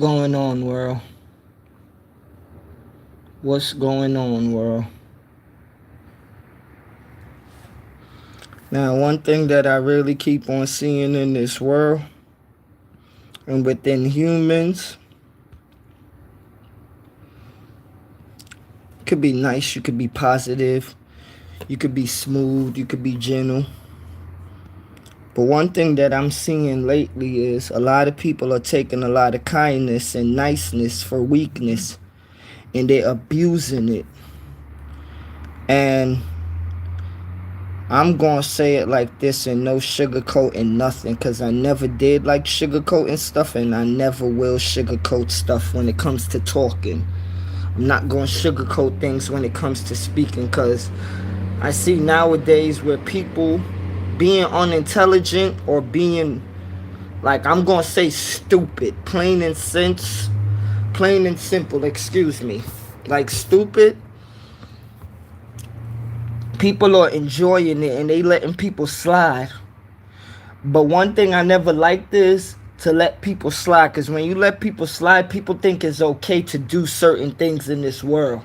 going on, world? What's going on, world? Now, one thing that I really keep on seeing in this world and within humans, could be nice, you could be positive, you could be smooth, you could be gentle. But one thing that I'm seeing lately is a lot of people are taking a lot of kindness and niceness for weakness, and they're abusing it. And I'm gonna say it like this and no sugarcoating nothing, because I never did like sugarcoating stuff, and I never will sugarcoat stuff when it comes to talking. I'm not gonna sugarcoat things when it comes to speaking, because I see nowadays where people being unintelligent or being, like, I'm gonna say stupid, plain and simple, excuse me, like stupid. People are enjoying it and they letting people slide. But one thing I never liked is to let people slide, because when you let people slide, people think it's okay to do certain things in this world.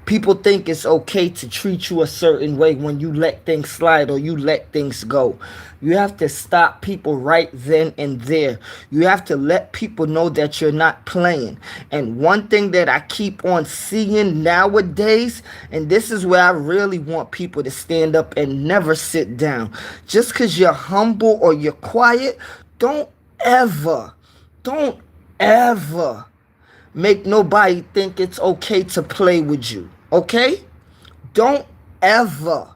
People think it's okay to treat you a certain way when you let things slide or you let things go. You have to stop people right then and there. You have to let people know that you're not playing. And one thing that I keep on seeing nowadays, and this is where I really want people to stand up and never sit down. Just because you're humble or you're quiet, don't ever, don't ever make nobody think it's okay to play with you. Okay? Don't ever.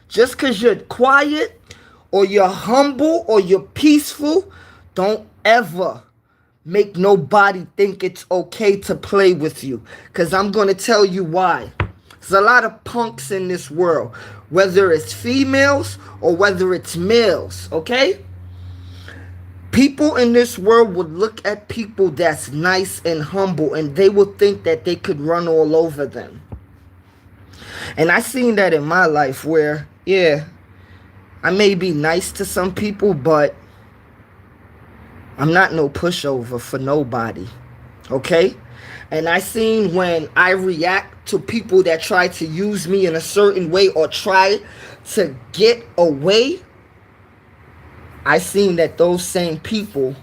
Just because you're quiet or you're humble or you're peaceful, don't ever make nobody think it's okay to play with you. Because I'm going to tell you why. There's a lot of punks in this world, whether it's females or whether it's males. Okay? People in this world would look at people that's nice and humble, and they would think that they could run all over them. And I seen that in my life where, yeah, I may be nice to some people, but I'm not no pushover for nobody. Okay? And I seen when I react to people that try to use me in a certain way or try to get away, I seen that those same people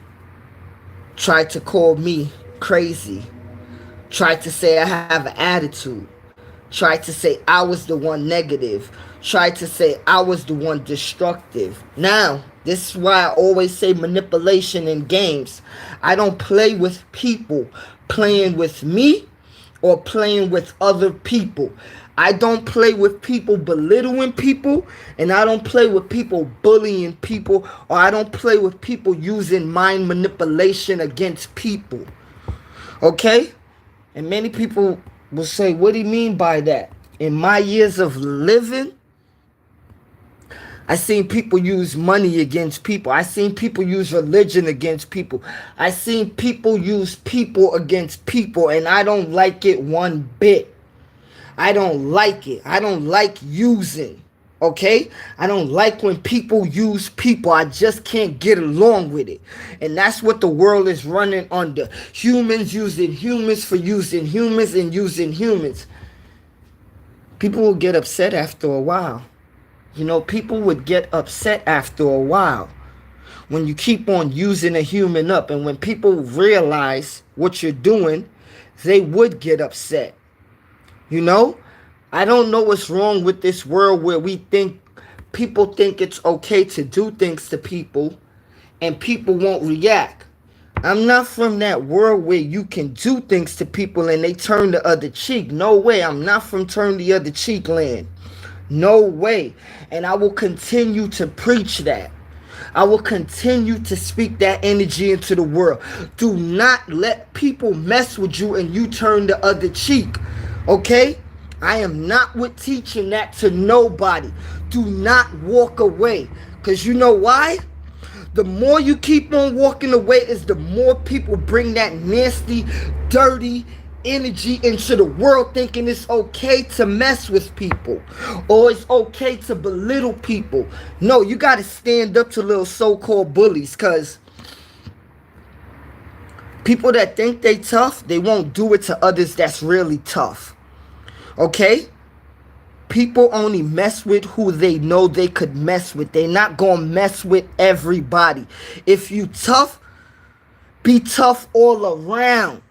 tried to call me crazy, tried to say I have an attitude, tried to say I was the one negative, tried to say I was the one destructive. Now, this is why I always say manipulation in games. I don't play with people playing with me or playing with other people. I don't play with people belittling people, and I don't play with people bullying people, or I don't play with people using mind manipulation against people. Okay? And many people will say, what do you mean by that? In my years of living, I seen people use money against people. I seen people use religion against people. I seen people use people against people, and I don't like it one bit. I don't like it. I don't like using. Okay? I don't like when people use people. I just can't get along with it. And that's what the world is running under. Humans using humans for using humans and using humans. People will get upset after a while. You know, people would get upset after a while when you keep on using a human up. And when people realize what you're doing, they would get upset. You know, I don't know what's wrong with this world where people think it's okay to do things to people and people won't react. I'm not from that world where you can do things to people and they turn the other cheek. No way. I'm not from turn the other cheek land. No way. And I will continue to preach that. I will continue to speak that energy into the world. Do not let people mess with you and you turn the other cheek. Okay? I am not with teaching that to nobody. Do not walk away. Because you know why? The more you keep on walking away is the more people bring that nasty, dirty energy into the world, thinking it's okay to mess with people or it's okay to belittle people. No, you got to stand up to little so-called bullies, because People that think they tough, they won't do it to others that's really tough. Okay? People only mess with who they know they could mess with. They not gonna mess with everybody. If you tough, be tough all around.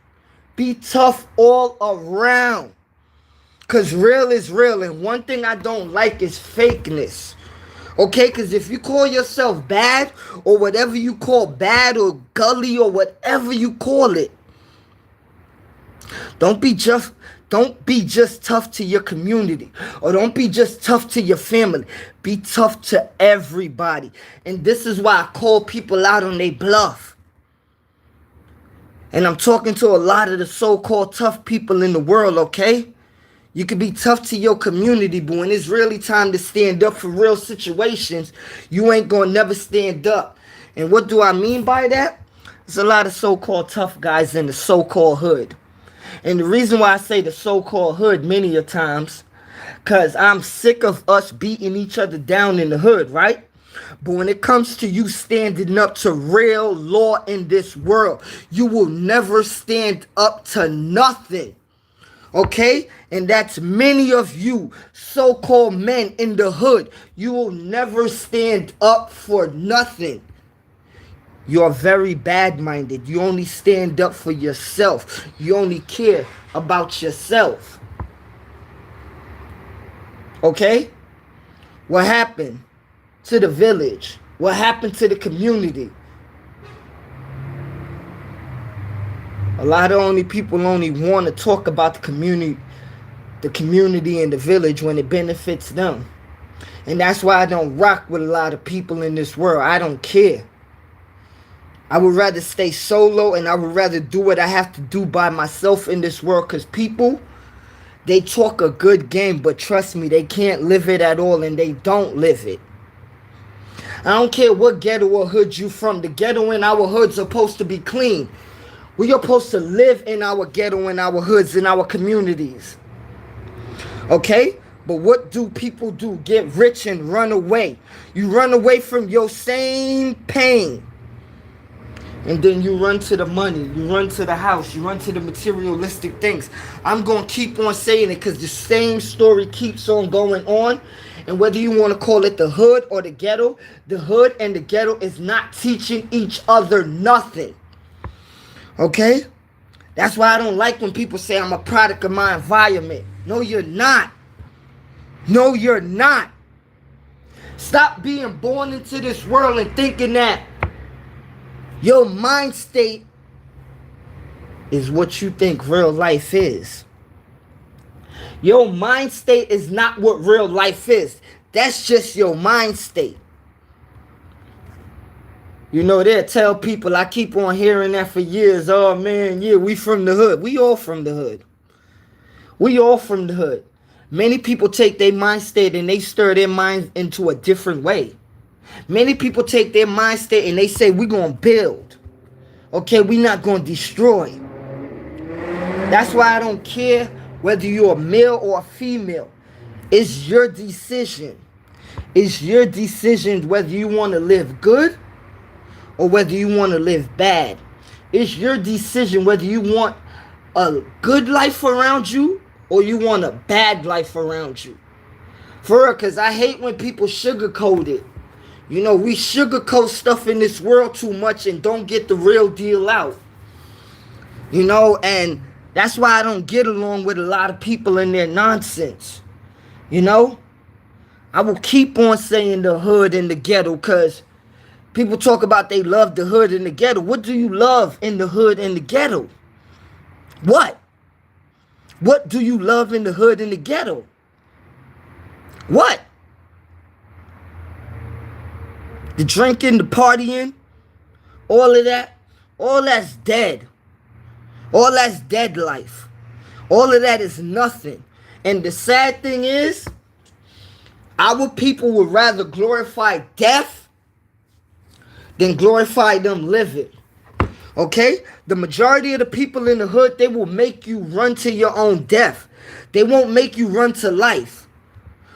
Be tough all around. Because real is real. And one thing I don't like is fakeness. Okay? Because if you call yourself bad, or whatever you call bad, or gully, or whatever you call it, don't be just tough to your community, or don't be just tough to your family. Be tough to everybody. And this is why I call people out on their bluff. And I'm talking to a lot of the so-called tough people in the world, okay? You can be tough to your community, but when it's really time to stand up for real situations, you ain't gonna never stand up. And what do I mean by that? There's a lot of so-called tough guys in the so-called hood. And the reason why I say the so-called hood many a times, because I'm sick of us beating each other down in the hood, right? But when it comes to you standing up to real law in this world, you will never stand up to nothing. Okay? And that's many of you so-called men in the hood. You will never stand up for nothing. You're very bad-minded. You only stand up for yourself. You only care about yourself. Okay? What happened to the village? What happened to the community? A lot of people only want to talk about the community and the village when it benefits them. And that's why I don't rock with a lot of people in this world. I don't care. I would rather stay solo, and I would rather do what I have to do by myself in this world, because people, they talk a good game, but trust me, they can't live it at all, and they don't live it. I don't care what ghetto or hood you from. The ghetto in our hood's supposed to be clean. We're supposed to live in our ghetto, in our hoods, in our communities. Okay? But what do people do? Get rich and run away. You run away from your same pain. And then you run to the money, you run to the house, you run to the materialistic things. I'm going to keep on saying it because the same story keeps on going on. And whether you want to call it the hood or the ghetto and the ghetto is not teaching each other nothing. Okay? That's why I don't like when people say I'm a product of my environment. No, you're not. No, you're not. Stop being born into this world and thinking that your mind state is what you think real life is. Your mind state is not what real life is. That's just your mind state. You know, they'll tell people, I keep on hearing that for years. Oh, man, yeah, we from the hood. We all from the hood. We all from the hood. Many people take their mind state and they stir their minds into a different way. Many people take their mind state and they say, we're going to build. Okay, we're not going to destroy. That's why I don't care whether you're a male or a female. It's your decision. It's your decision whether you want to live good or whether you want to live bad. It's your decision whether you want a good life around you or you want a bad life around you. For real, because I hate when people sugarcoat it. You know, we sugarcoat stuff in this world too much and don't get the real deal out. You know, and that's why I don't get along with a lot of people and their nonsense. You know, I will keep on saying the hood and the ghetto because people talk about they love the hood and the ghetto. What do you love in the hood and the ghetto? What? What do you love in the hood and the ghetto? What? The drinking, the partying, all of that, all that's dead. All that's dead life. All of that is nothing. And the sad thing is, our people would rather glorify death than glorify them living. Okay? The majority of the people in the hood, they will make you run to your own death. They won't make you run to life.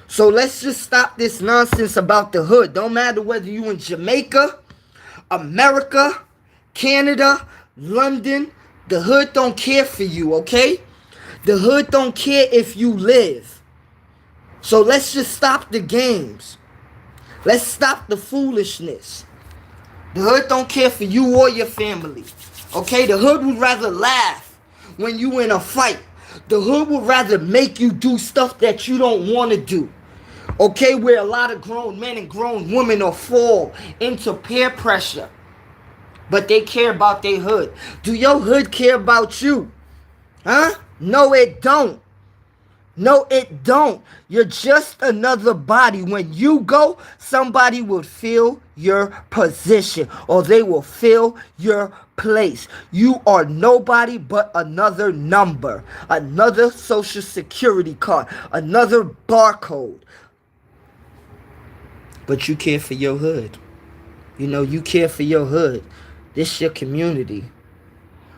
So let's just stop this nonsense about the hood. Don't matter whether you in Jamaica, America, Canada, London, the hood don't care for you, okay? The hood don't care if you live. So let's just stop the games. Let's stop the foolishness. The hood don't care for you or your family. Okay? The hood would rather laugh when you in a fight. The hood would rather make you do stuff that you don't want to do. Okay? Where a lot of grown men and grown women will fall into peer pressure. But they care about their hood. Do your hood care about you? Huh? No, it don't. No, it don't. You're just another body. When you go, somebody will fill your position or they will fill your place. You are nobody but another number, another social security card, another barcode. But you care for your hood. You know, you care for your hood. This your community.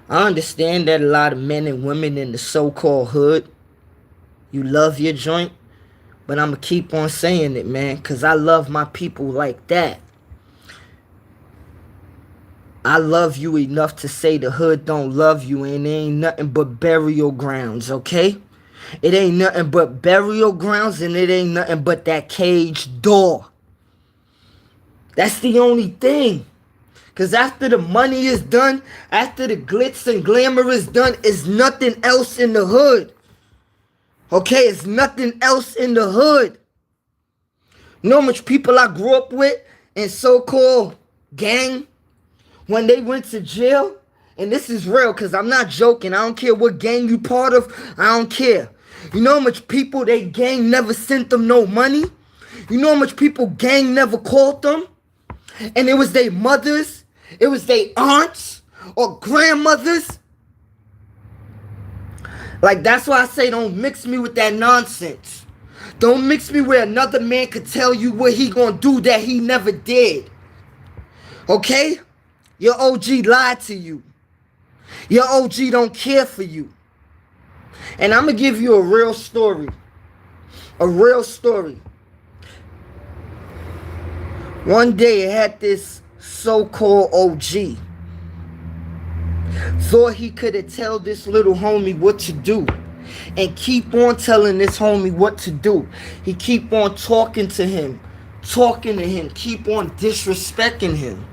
I understand that a lot of men and women in the so-called hood, you love your joint, but I'm going to keep on saying it, man, because I love my people like that. I love you enough to say the hood don't love you, and it ain't nothing but burial grounds, okay? It ain't nothing but burial grounds, and it ain't nothing but that caged door. That's the only thing. Because after the money is done, after the glitz and glamour is done, it's nothing else in the hood. Okay, it's nothing else in the hood. You know how much people I grew up with in so-called gang when they went to jail? And this is real because I'm not joking. I don't care what gang you part of. I don't care. You know how much people they gang never sent them no money? You know how much people gang never called them? And it was their mothers, it was their aunts or grandmothers. Like, that's why I say don't mix me with that nonsense. Don't mix me where another man could tell you what he gonna do that he never did. Okay? Your OG lied to you. Your OG don't care for you. And I'm gonna give you a real story. A real story. One day I had this so-called OG. Thought he could have tell this little homie what to do. And keep on telling this homie what to do. He keep on talking to him. Keep on disrespecting him.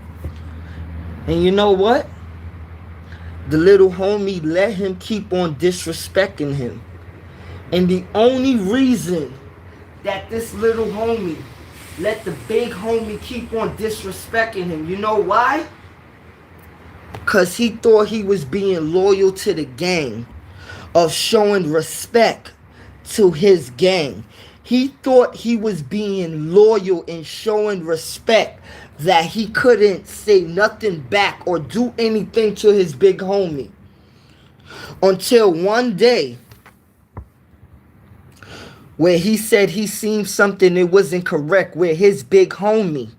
And you know what? The little homie let him keep on disrespecting him. And the only reason that this little homie let the big homie keep on disrespecting him, you know why? Because he thought he was being loyal to the gang, of showing respect to his gang. He thought he was being loyal and showing respect, that he couldn't say nothing back or do anything to his big homie. Until one day, where he said he seen something that wasn't correct, where his big homie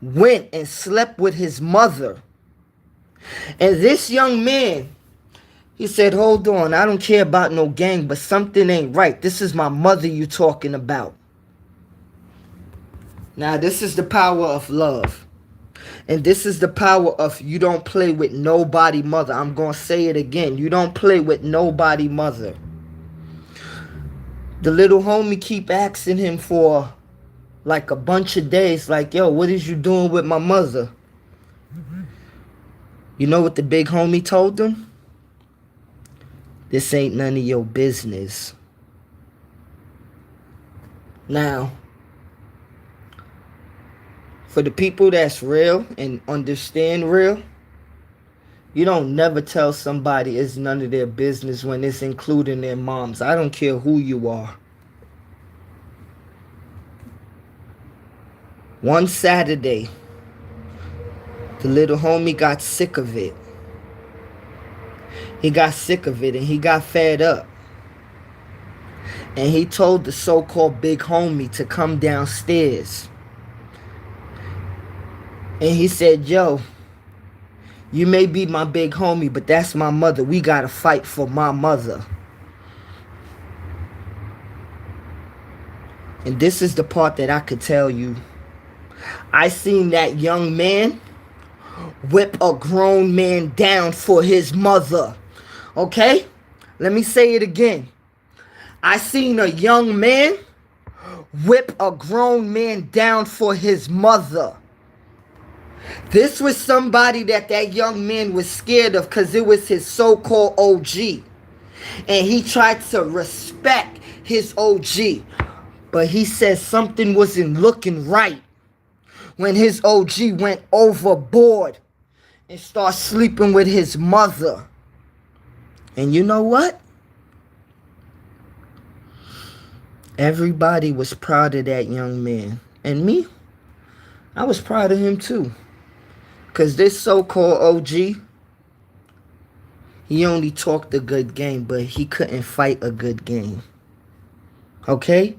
went and slept with his mother. And this young man, he said, hold on, I don't care about no gang, but something ain't right. This is my mother you talking about. Now, this is the power of love. And this is the power of you don't play with nobody mother. I'm going to say it again. You don't play with nobody mother. The little homie keep asking him for like a bunch of days, like, yo, what is you doing with my mother? You know what the big homie told him? This ain't none of your business. Now, for the people that's real and understand real, you don't never tell somebody it's none of their business when it's including their moms. I don't care who you are. One Saturday, the little homie got sick of it. He got sick of it and he got fed up. And he told the so-called big homie to come downstairs. And he said, yo, you may be my big homie, but that's my mother. We gotta fight for my mother. And this is the part that I could tell you. I seen that young man whip a grown man down for his mother. Okay? Let me say it again. I seen a young man whip a grown man down for his mother. This was somebody that young man was scared of because it was his so-called OG. And he tried to respect his OG. But he said something wasn't looking right when his OG went overboard and started sleeping with his mother. And you know what? Everybody was proud of that young man. And me, I was proud of him too. Because this so-called OG, he only talked a good game, but he couldn't fight a good game. Okay?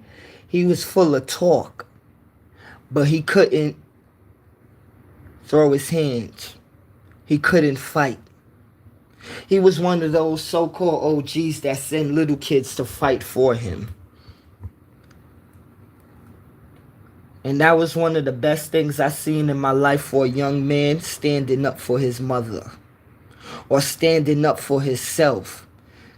He was full of talk, but he couldn't throw his hands. He couldn't fight. He was one of those so-called OGs that send little kids to fight for him. And that was one of the best things I seen in my life for a young man standing up for his mother. Or standing up for himself.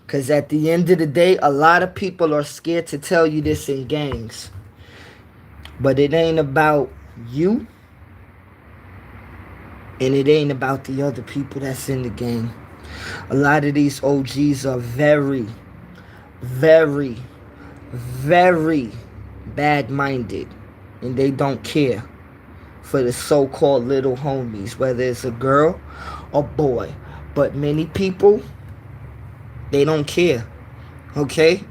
Because at the end of the day, a lot of people are scared to tell you this in gangs. But it ain't about you. And it ain't about the other people that's in the gang. A lot of these OGs are very, very, very bad-minded. And they don't care for the so-called little homies, whether it's a girl or boy. But many people, they don't care. Okay?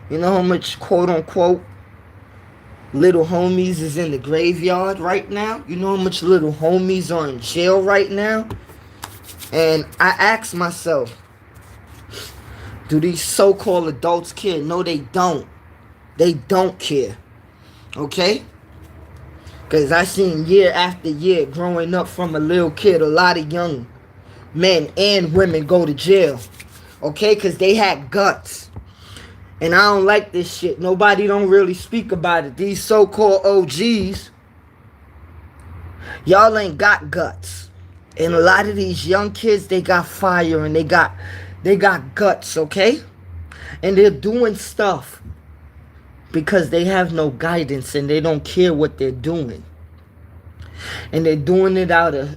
You know how much quote-unquote little homies is in the graveyard right now? You know how much little homies are in jail right now? And I ask myself, do these so-called adults care? No, they don't. They don't care. Okay? Because I seen year after year growing up from a little kid, a lot of young men and women go to jail. Okay? Because they had guts. And I don't like this shit. Nobody don't really speak about it. These so-called OGs, y'all ain't got guts. And a lot of these young kids, they got fire and they got guts, okay? And they're doing stuff because they have no guidance and they don't care what they're doing. And they're doing it out of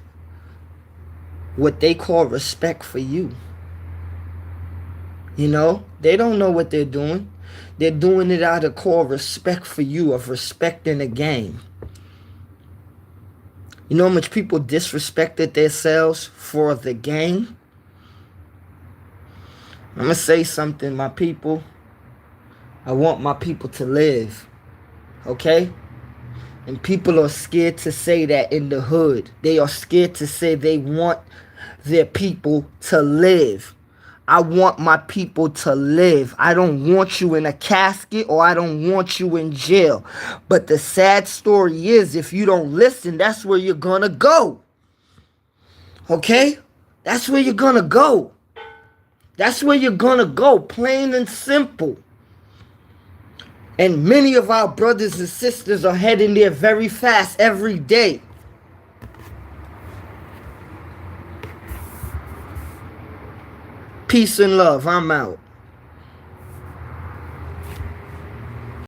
what they call respect for you. You know, they don't know what they're doing. They're doing it out of core respect for you, of respecting the game. You know how much people disrespected themselves for the game? I'm going to say something, my people. I want my people to live. Okay? And people are scared to say that in the hood. They are scared to say they want their people to live. I want my people to live. I don't want you in a casket or I don't want you in jail. But the sad story is, if you don't listen, that's where you're going to go. Okay? That's where you're going to go. That's where you're going to go, plain and simple. And many of our brothers and sisters are heading there very fast every day. Peace and love. I'm out.